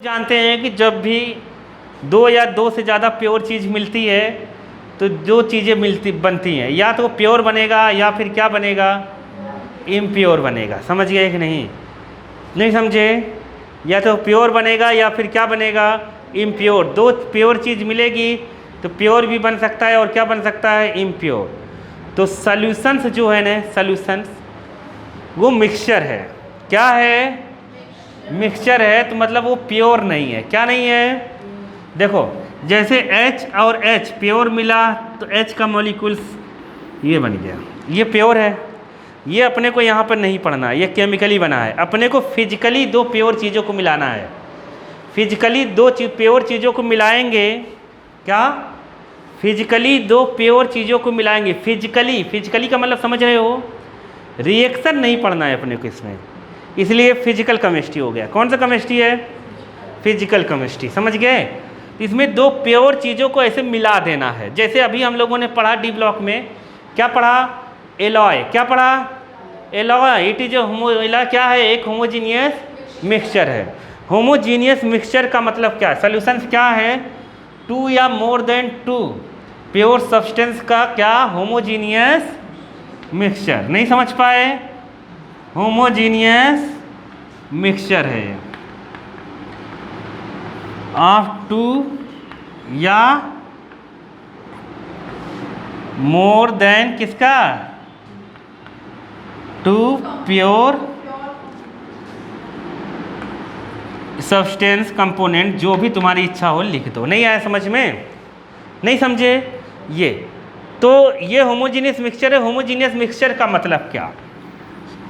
जानते हैं कि जब भी दो या दो से ज़्यादा प्योर चीज़ मिलती है तो जो चीज़ें बनती हैं या तो प्योर बनेगा या फिर क्या बनेगा, इम्प्योर बनेगा। समझ गए कि नहीं? नहीं समझे? या तो प्योर बनेगा या फिर क्या बनेगा, इम्प्योर। दो प्योर चीज़ मिलेगी तो प्योर भी बन सकता है और क्या बन सकता है, इम्प्योर। तो सॉल्यूशंस जो है ना, सॉल्यूशंस वो मिक्सचर है। क्या है? मिक्सचर है। तो मतलब वो प्योर नहीं है। क्या नहीं है? देखो जैसे H और H प्योर मिला तो H का मॉलिक्यूल्स ये बन गया, ये प्योर है। ये अपने को यहाँ पर नहीं पढ़ना है, ये केमिकली बना है। अपने को फिजिकली दो प्योर चीज़ों को मिलाना है। फिजिकली दो प्योर चीज़ों को मिलाएंगे। क्या? फिजिकली दो प्योर चीज़ों को मिलाएंगे। फिजिकली का मतलब समझ रहे हो? रिएक्शन नहीं पढ़ना है अपने को इसमें, इसलिए फिजिकल केमिस्ट्री हो गया। कौन सा केमिस्ट्री है? Physical chemistry. समझ गए? इसमें दो प्योर चीज़ों को ऐसे मिला देना है। जैसे अभी हम लोगों ने पढ़ा डी ब्लॉक में, क्या पढ़ा? एलॉय। क्या पढ़ा? एलॉय। इट इज एलॉय क्या है? एक होमोजीनियस मिक्सचर है। होमोजीनियस मिक्सचर का मतलब क्या है? सॉल्यूशंस क्या है? टू या more than two pure substance का क्या, होमोजीनियस मिक्सचर। नहीं समझ पाए? होमोजीनियस मिक्सचर है ऑफ टू या मोर देन किसका, टू प्योर सब्सटेंस कंपोनेंट। जो भी तुम्हारी इच्छा हो लिख दो। नहीं आया समझ में? नहीं समझे? ये तो ये होमोजीनियस मिक्सचर है। होमोजीनियस मिक्सचर का मतलब क्या?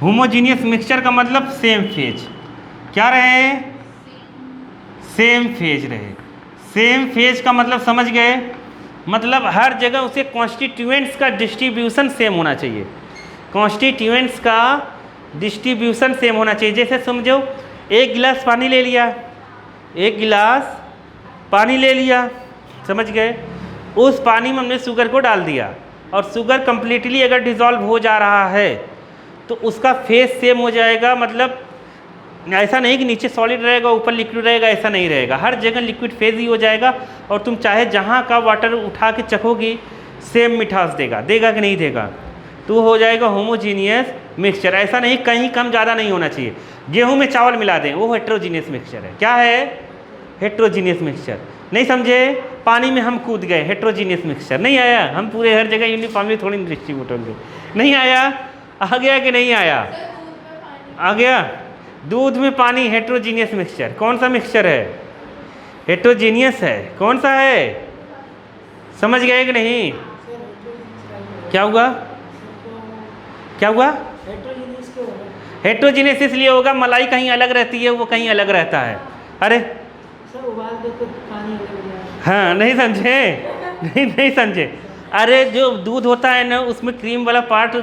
होमोजीनियस मिक्सचर का मतलब सेम फेज। क्या रहे? सेम फेज रहे। सेम फेज का मतलब समझ गए? मतलब हर जगह उसे कॉन्स्टिट्यूएंट्स का डिस्ट्रीब्यूशन सेम होना चाहिए। कॉन्स्टिट्यूएंट्स का डिस्ट्रीब्यूशन सेम होना चाहिए। जैसे समझो, एक गिलास पानी ले लिया, एक गिलास पानी ले लिया, समझ गए? उस पानी में हमने शुगर को डाल दिया और शुगर कंप्लीटली अगर डिज़ोल्व हो जा रहा है तो उसका फेज सेम हो जाएगा। मतलब ऐसा नहीं कि नीचे सॉलिड रहेगा ऊपर लिक्विड रहेगा, ऐसा नहीं रहेगा। हर जगह लिक्विड फेज ही हो जाएगा और तुम चाहे जहाँ का वाटर उठा के चखोगी सेम मिठास देगा। देगा कि नहीं देगा? तो हो जाएगा होमोजीनियस मिक्सचर। ऐसा नहीं कहीं कम ज़्यादा नहीं होना चाहिए। गेहूं में चावल मिला दें, वो हेट्रोजीनियस मिक्सचर है। क्या है? Heterogeneous mixture. नहीं समझे? पानी में हम कूद गए, हेट्रोजीनियस मिक्सचर। नहीं आया? हम पूरे हर जगह यूनिफॉर्मली थोड़ी डिस्ट्रीब्यूट होंगे। नहीं आया? आ गया कि नहीं आया? आ गया। दूध में पानी, हेट्रोजीनियस मिक्सचर। कौन सा मिक्सचर है? हेट्रोजीनियस है। कौन सा है? समझ गए कि नहीं? क्या हुआ? क्या हुआ? हेट्रोजीनियस इसलिए होगा, मलाई कहीं अलग रहती है, वो कहीं अलग रहता है। अरे सर उबाल दो तो पानी अलग हो जाएगा। हाँ, नहीं समझे? नहीं समझे? अरे जो दूध होता है ना, उसमें क्रीम वाला पार्ट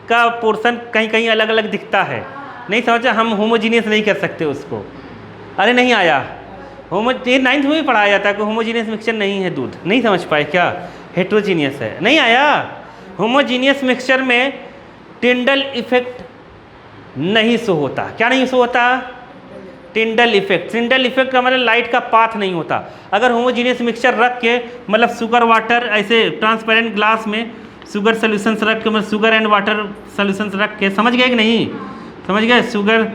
का पोर्शन कहीं कहीं अलग अलग दिखता है। नहीं समझा? हम होमोजीनियस नहीं कर सकते उसको। अरे नहीं आया? ये 9th में भी पढ़ाया जाता है कि होमोजीनियस मिक्सचर नहीं है दूध। नहीं समझ पाए क्या? हेट्रोजीनियस है। नहीं आया? होमोजीनियस मिक्सचर में टिंडल इफेक्ट नहीं शो होता। क्या नहीं शो होता? Tyndall effect. टिंडल इफेक्ट का मतलब लाइट का पाथ नहीं होता। अगर होमोजीनियस मिक्सचर रख के, मतलब शुगर वाटर ऐसे ट्रांसपेरेंट ग्लास में शुगर सोल्यूशंस रख के, मतलब शुगर एंड वाटर सोल्यूशंस रख के, समझ गए कि नहीं? समझ गए? शुगर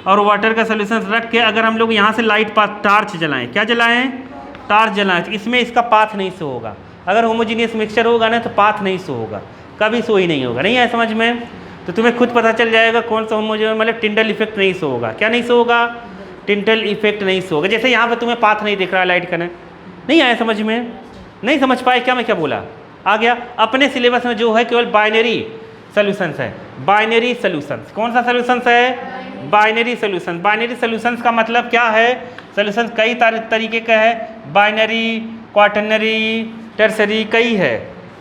और वाटर का सोल्यूशंस रख के अगर हम लोग यहाँ से लाइट पाथ टार्च जलाएं, क्या जलाएं? टार्च जलाएं, इसमें इसका पाथ नहीं शो होगा। अगर होमोजीनियस मिक्सचर होगा ना तो पाथ नहीं शो होगा, कभी शो ही नहीं होगा। नहीं है समझ में? तो तुम्हें खुद पता चल जाएगा कौन सा होमोजीनियस, मतलब टिंडल इफेक्ट नहीं शो होगा। क्या नहीं शो होगा? टिंडल इफेक्ट नहीं शो होगा। जैसे यहाँ पर तुम्हें पाथ नहीं दिख रहा है लाइट का ना। नहीं आया समझ में? नहीं समझ पाए क्या? मैं क्या बोला? आ गया? अपने सिलेबस में जो है केवल बाइनरी सॉल्यूशंस है। Binary solutions. कौन सा सॉल्यूशंस है? Binary solutions. बाइनरी सॉल्यूशंस का मतलब क्या है? सॉल्यूशंस कई तरीके का है। बाइनरी, क्वाटर्नरी, टर्सरी, कई है।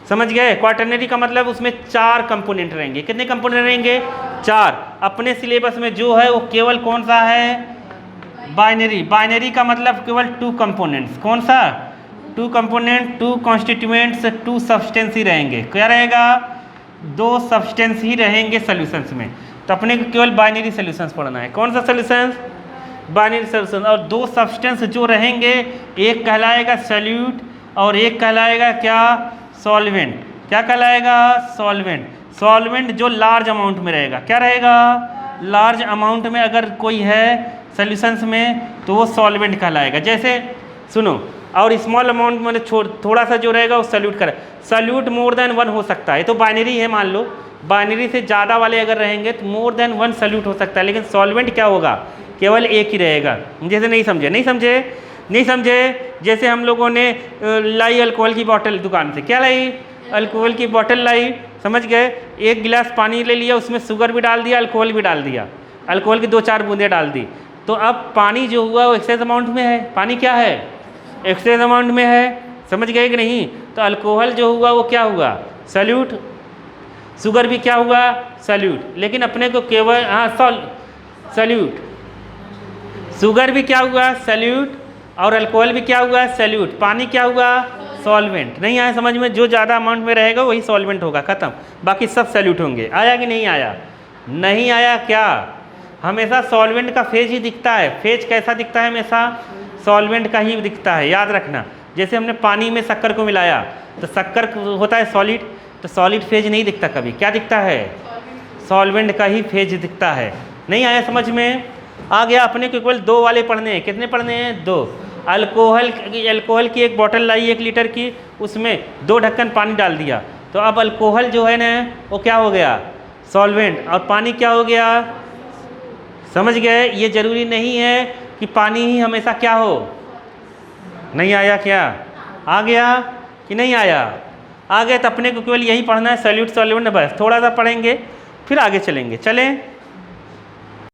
समझ गए? क्वाटर्नरी का मतलब उसमें 4 कंपोनेंट रहेंगे। कितने कंपोनेंट रहेंगे? 4। अपने सिलेबस में जो है वो केवल कौन सा है? बाइनरी। बाइनरी का मतलब केवल 2 कंपोनेंट्स। कौन सा? 2 कंपोनेंट, 2 कॉन्स्टिट्यूएंट्स, 2 सब्सटेंस ही रहेंगे। क्या रहेगा? 2 सब्सटेंस ही रहेंगे सॉल्यूशंस में। तो अपने को केवल बाइनरी सॉल्यूशंस पढ़ना है। कौन सा सॉल्यूशंस? Binary substance. और दो सब्सटेंस जो रहेंगे, एक कहलाएगा सॉल्यूट और एक कहलाएगा क्या, सॉल्वेंट। क्या कहलाएगा, सॉल्वेंट। सॉल्वेंट जो लार्ज अमाउंट में रहेगा, क्या रहेगा, लार्ज अमाउंट में अगर कोई है सॉल्यूशंस में तो वो सॉल्वेंट कहलाएगा। जैसे सुनो, और स्मॉल अमाउंट में थोड़ा सा जो रहेगा वो सॉल्यूट कर, सॉल्यूट मोर देन 1 हो सकता है, तो बाइनरी है मान लो, बाइनरी से ज़्यादा वाले अगर रहेंगे तो मोर देन 1 सॉल्यूट हो सकता है, लेकिन सॉल्वेंट क्या होगा, केवल एक ही रहेगा। जैसे नहीं समझे, नहीं समझे, नहीं समझे। जैसे हम लोगों ने लाई अल्कोहल की बोतल दुकान से, क्या लाई, अल्कोहल की बोतल लाई, समझ गए, एक गिलास पानी ले लिया, उसमें शुगर भी डाल दिया, अल्कोहल भी डाल दिया, अल्कोहल की 2-4 बूंदें डाल दी, तो अब पानी जो हुआ वो एक्सेस अमाउंट में है। पानी क्या है, एक्सेस अमाउंट में है, समझ गए कि नहीं। तो अल्कोहल जो हुआ वो क्या हुआ, सॉल्यूट, शुगर भी क्या हुआ, सॉल्यूट। लेकिन अपने को केवल सॉल्यूट, शुगर भी क्या हुआ, सॉल्यूट, और अल्कोहल भी क्या हुआ, सॉल्यूट। पानी क्या हुआ, सॉल्वेंट। नहीं आया समझ में, जो ज़्यादा अमाउंट में रहेगा वही सॉल्वेंट होगा, ख़त्म, बाकी सब सॉल्यूट होंगे। आया कि नहीं आया, नहीं आया क्या। हमेशा सॉल्वेंट का फेज ही दिखता है। फेज कैसा दिखता है, हमेशा सॉल्वेंट का ही दिखता है, याद रखना। जैसे हमने पानी में शक्कर को मिलाया तो शक्कर होता है सॉलिड, तो सॉलिड फेज नहीं दिखता कभी, क्या दिखता है, सॉल्वेंट का ही फेज दिखता है। नहीं आया समझ में, आ गया। अपने को केवल 2 वाले पढ़ने हैं, कितने पढ़ने हैं, 2। अल्कोहल की एक बोतल लाई 1 लीटर की, उसमें 2 ढक्कन पानी डाल दिया, तो अब अल्कोहल जो है ना वो क्या हो गया, सॉल्वेंट, और पानी क्या हो गया, समझ गए। ये जरूरी नहीं है कि पानी ही हमेशा क्या हो। नहीं आया क्या, आ गया कि नहीं आया, आ गया। तो अपने को केवल यही पढ़ना है, सॉल्यूट सॉल्वेंट, बस थोड़ा सा पढ़ेंगे फिर आगे चलेंगे। चलें।